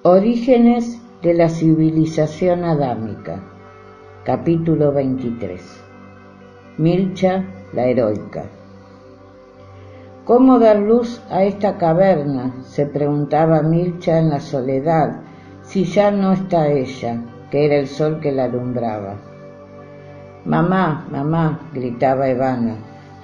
Orígenes de la civilización adámica. Capítulo 23. Milcha la heroica. ¿Cómo dar luz a esta caverna?, se preguntaba Milcha en la soledad, si ya no está ella, que era el sol que la alumbraba. «Mamá, mamá», gritaba Evana,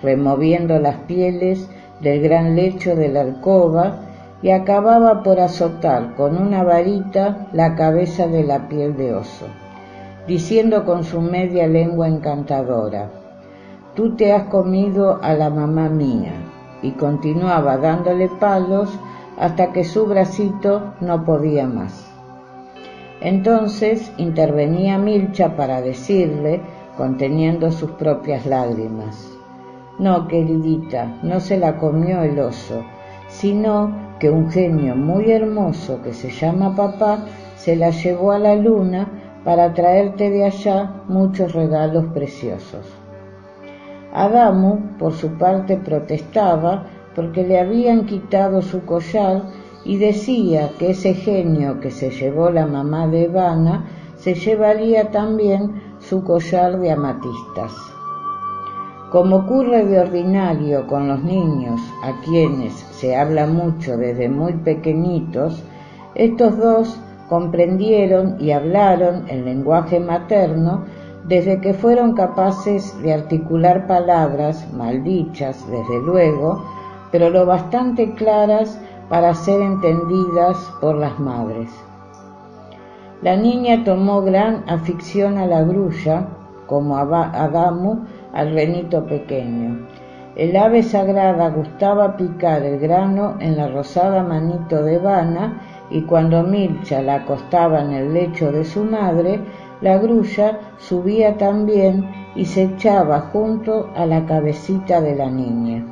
removiendo las pieles del gran lecho de la alcoba, y acababa por azotar con una varita la cabeza de la piel de oso, diciendo con su media lengua encantadora: «Tú te has comido a la mamá mía», y continuaba dándole palos hasta que su bracito no podía más. Entonces intervenía Milcha para decirle, conteniendo sus propias lágrimas: «No, queridita, no se la comió el oso, sino que un genio muy hermoso que se llama papá se la llevó a la luna para traerte de allá muchos regalos preciosos». Adamu, por su parte, protestaba porque le habían quitado su collar y decía que ese genio que se llevó la mamá de Evana se llevaría también su collar de amatistas. Como ocurre de ordinario con los niños, a quienes se habla mucho desde muy pequeñitos, estos dos comprendieron y hablaron el lenguaje materno desde que fueron capaces de articular palabras, mal dichas desde luego, pero lo bastante claras para ser entendidas por las madres. La niña tomó gran afición a la grulla, como Adamu al renito pequeño. El ave sagrada gustaba picar el grano en la rosada manito de Evana, y cuando Milcha la acostaba en el lecho de su madre, la grulla subía también y se echaba junto a la cabecita de la niña.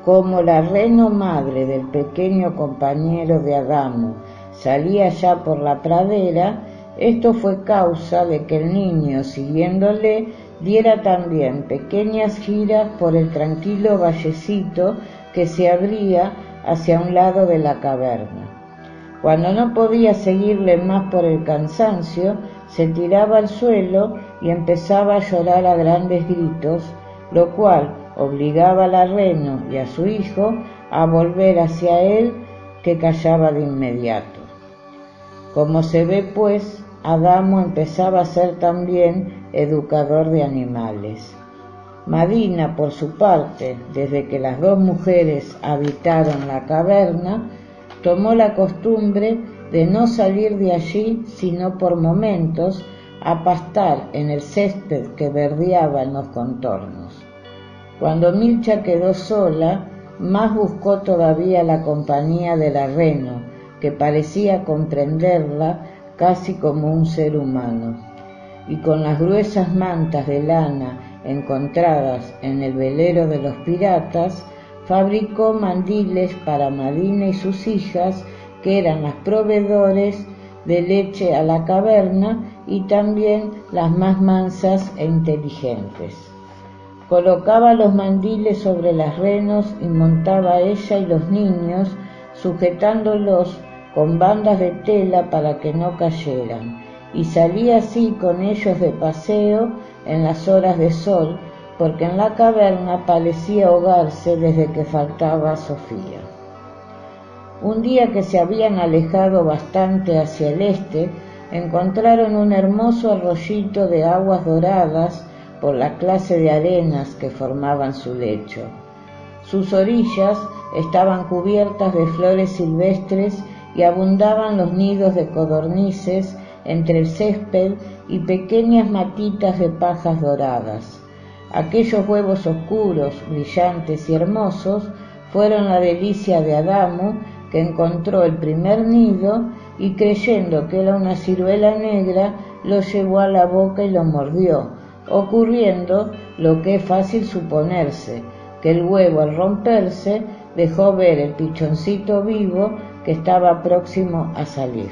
Como la reno madre del pequeño compañero de Adamu salía ya por la pradera, esto fue causa de que el niño, siguiéndole, diera también pequeñas giras por el tranquilo vallecito que se abría hacia un lado de la caverna. Cuando no podía seguirle más por el cansancio, se tiraba al suelo y empezaba a llorar a grandes gritos, lo cual obligaba a la reno y a su hijo a volver hacia él, que callaba de inmediato. Como se ve, pues, Adamu empezaba a ser también educador de animales. Madina, por su parte, desde que las dos mujeres habitaron la caverna, tomó la costumbre de no salir de allí sino por momentos a pastar en el césped que verdeaba en los contornos. Cuando Milcha quedó sola, más buscó todavía la compañía de la reno, que parecía comprenderla casi como un ser humano, y con las gruesas mantas de lana encontradas en el velero de los piratas, fabricó mandiles para Madina y sus hijas, que eran las proveedores de leche a la caverna y también las más mansas e inteligentes. Colocaba los mandiles sobre las renos y montaba ella y los niños, sujetándolos con bandas de tela para que no cayeran, y salía así con ellos de paseo en las horas de sol, porque en la caverna parecía ahogarse desde que faltaba Sofía. Un día que se habían alejado bastante hacia el este, encontraron un hermoso arroyito de aguas doradas por la clase de arenas que formaban su lecho. Sus orillas estaban cubiertas de flores silvestres y abundaban los nidos de codornices entre el césped y pequeñas matitas de pajas doradas. Aquellos huevos oscuros, brillantes y hermosos fueron la delicia de Adamu, que encontró el primer nido y, creyendo que era una ciruela negra, lo llevó a la boca y lo mordió, ocurriendo lo que es fácil suponerse, que el huevo, al romperse, dejó ver el pichoncito vivo que estaba próximo a salir.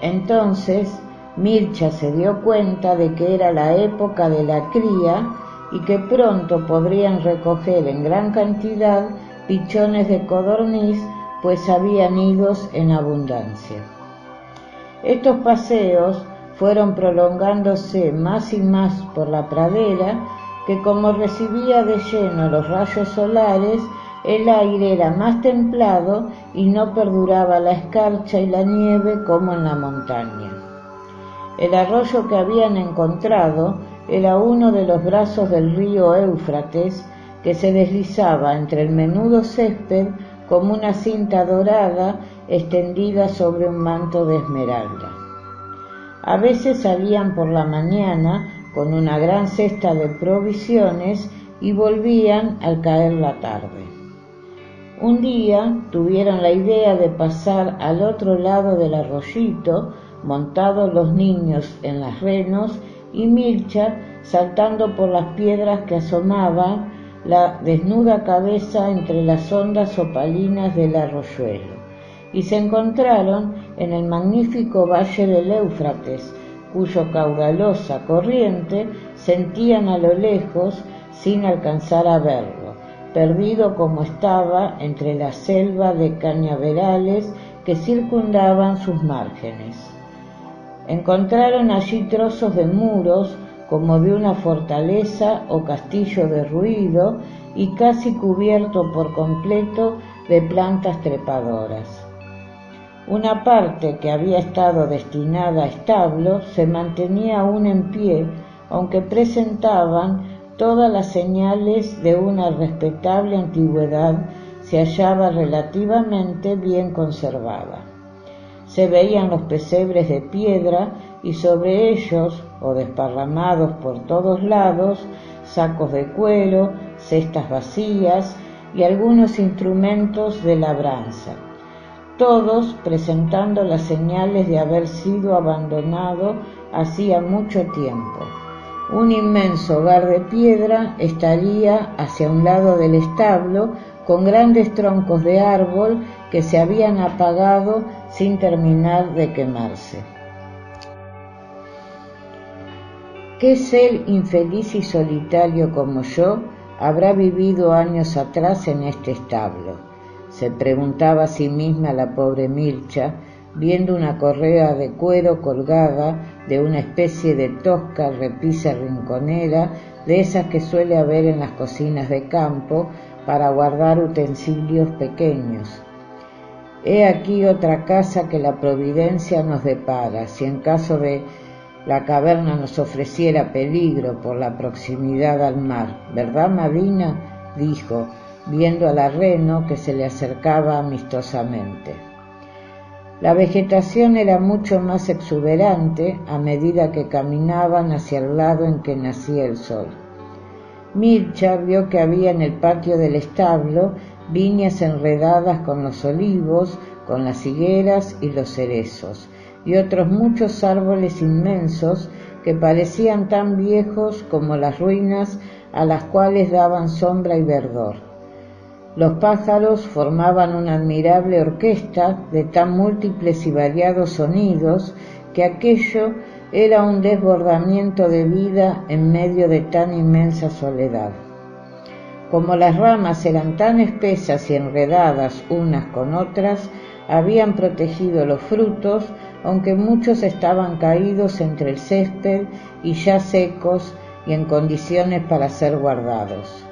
Entonces Milcha se dio cuenta de que era la época de la cría y que pronto podrían recoger en gran cantidad pichones de codorniz, pues había nidos en abundancia. Estos paseos fueron prolongándose más y más por la pradera, que como recibía de lleno los rayos solares, el aire era más templado y no perduraba la escarcha y la nieve como en la montaña. El arroyo que habían encontrado era uno de los brazos del río Éufrates, que se deslizaba entre el menudo césped como una cinta dorada extendida sobre un manto de esmeralda. A veces salían por la mañana con una gran cesta de provisiones y volvían al caer la tarde. Un día tuvieron la idea de pasar al otro lado del arroyito, montados los niños en las renos y Milcha saltando por las piedras que asomaban la desnuda cabeza entre las hondas opalinas del arroyuelo, y se encontraron en el magnífico valle del Éufrates, cuyo caudalosa corriente sentían a lo lejos sin alcanzar a verlo, perdido como estaba entre la selva de cañaverales que circundaban sus márgenes. Encontraron allí trozos de muros como de una fortaleza o castillo derruido y casi cubierto por completo de plantas trepadoras. Una parte que había estado destinada a establo se mantenía aún en pie, aunque presentaban todas las señales de una respetable antigüedad, se hallaba relativamente bien conservada. Se veían los pesebres de piedra y sobre ellos, o desparramados por todos lados, sacos de cuero, cestas vacías y algunos instrumentos de labranza, todos presentando las señales de haber sido abandonado hacía mucho tiempo. Un inmenso hogar de piedra estaría hacia un lado del establo, con grandes troncos de árbol que se habían apagado sin terminar de quemarse. ¿Qué ser infeliz y solitario como yo habrá vivido años atrás en este establo?, se preguntaba a sí misma la pobre Milcha, viendo una correa de cuero colgada de una especie de tosca repisa rinconera, de esas que suele haber en las cocinas de campo para guardar utensilios pequeños. He aquí otra casa que la providencia nos depara, si en caso de la caverna nos ofreciera peligro por la proximidad al mar, ¿verdad, Madina?, dijo, viendo al reno que se le acercaba amistosamente. La vegetación era mucho más exuberante a medida que caminaban hacia el lado en que nacía el sol. Milcha vio que había en el patio del establo viñas enredadas con los olivos, con las higueras y los cerezos, y otros muchos árboles inmensos que parecían tan viejos como las ruinas a las cuales daban sombra y verdor. Los pájaros formaban una admirable orquesta de tan múltiples y variados sonidos que aquello era un desbordamiento de vida en medio de tan inmensa soledad. Como las ramas eran tan espesas y enredadas unas con otras, habían protegido los frutos, aunque muchos estaban caídos entre el césped y ya secos y en condiciones para ser guardados.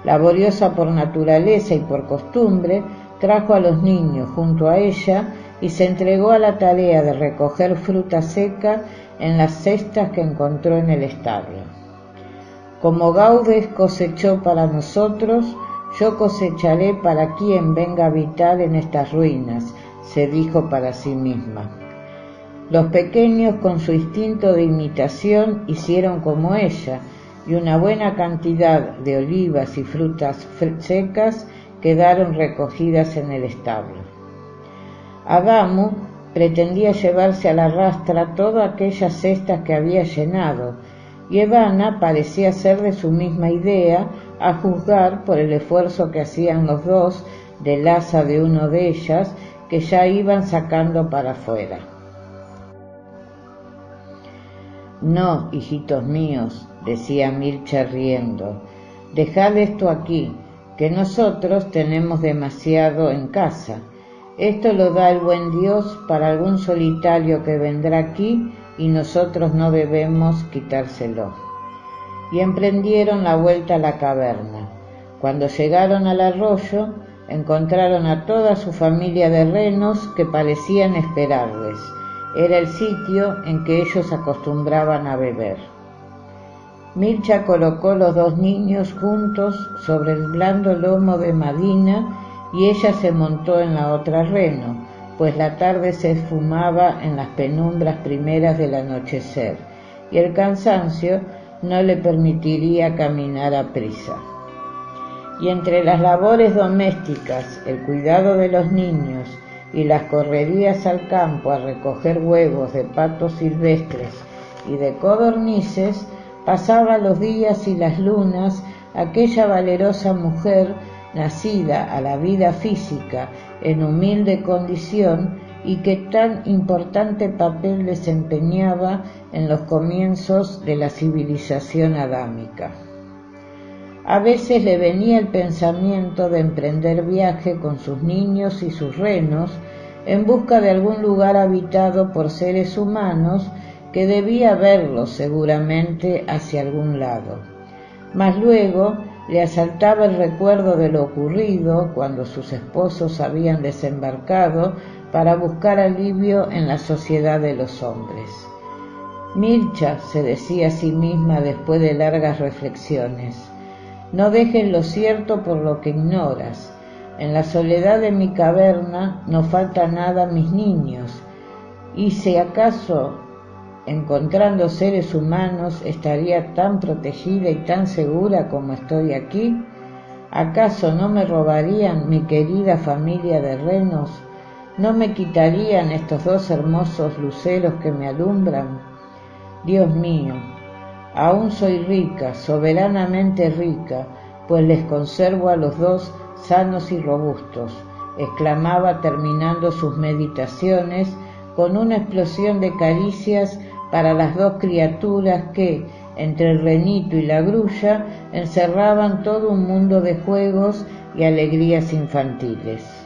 Laboriosa por naturaleza y por costumbre, trajo a los niños junto a ella y se entregó a la tarea de recoger fruta seca en las cestas que encontró en el establo. Como Gaudes cosechó para nosotros, yo cosecharé para quien venga a habitar en estas ruinas, se dijo para sí misma. Los pequeños, con su instinto de imitación, hicieron como ella, y una buena cantidad de olivas y frutas secas quedaron recogidas en el establo. Adamo pretendía llevarse a la rastra todas aquellas cestas que había llenado, y Evana parecía ser de su misma idea, a juzgar por el esfuerzo que hacían los dos del asa de uno de ellas, que ya iban sacando para afuera. No, hijitos míos, decía Milcha riendo, dejad esto aquí, que nosotros tenemos demasiado en casa. Esto lo da el buen Dios para algún solitario que vendrá aquí y nosotros no debemos quitárselo. Y emprendieron la vuelta a la caverna. Cuando llegaron al arroyo, encontraron a toda su familia de renos que parecían esperarles. Era el sitio en que ellos acostumbraban a beber. Milcha colocó los dos niños juntos sobre el blando lomo de Madina y ella se montó en la otra reno, pues la tarde se esfumaba en las penumbras primeras del anochecer y el cansancio no le permitiría caminar a prisa. Y entre las labores domésticas, el cuidado de los niños y las correrías al campo a recoger huevos de patos silvestres y de codornices, pasaba los días y las lunas aquella valerosa mujer nacida a la vida física en humilde condición y que tan importante papel desempeñaba en los comienzos de la civilización adámica. A veces le venía el pensamiento de emprender viaje con sus niños y sus renos en busca de algún lugar habitado por seres humanos que debía verlos seguramente hacia algún lado. Mas luego le asaltaba el recuerdo de lo ocurrido cuando sus esposos habían desembarcado para buscar alivio en la sociedad de los hombres. Milcha, se decía a sí misma después de largas reflexiones, no dejes lo cierto por lo que ignoras. En la soledad de mi caverna no falta nada a mis niños, y si acaso encontrando seres humanos estaría tan protegida y tan segura como estoy aquí. ¿Acaso no me robarían mi querida familia de renos? ¿No me quitarían estos dos hermosos luceros que me alumbran? Dios mío, aún soy rica, soberanamente rica, pues les conservo a los dos sanos y robustos, exclamaba terminando sus meditaciones con una explosión de caricias para las dos criaturas que, entre el renito y la grulla, encerraban todo un mundo de juegos y alegrías infantiles.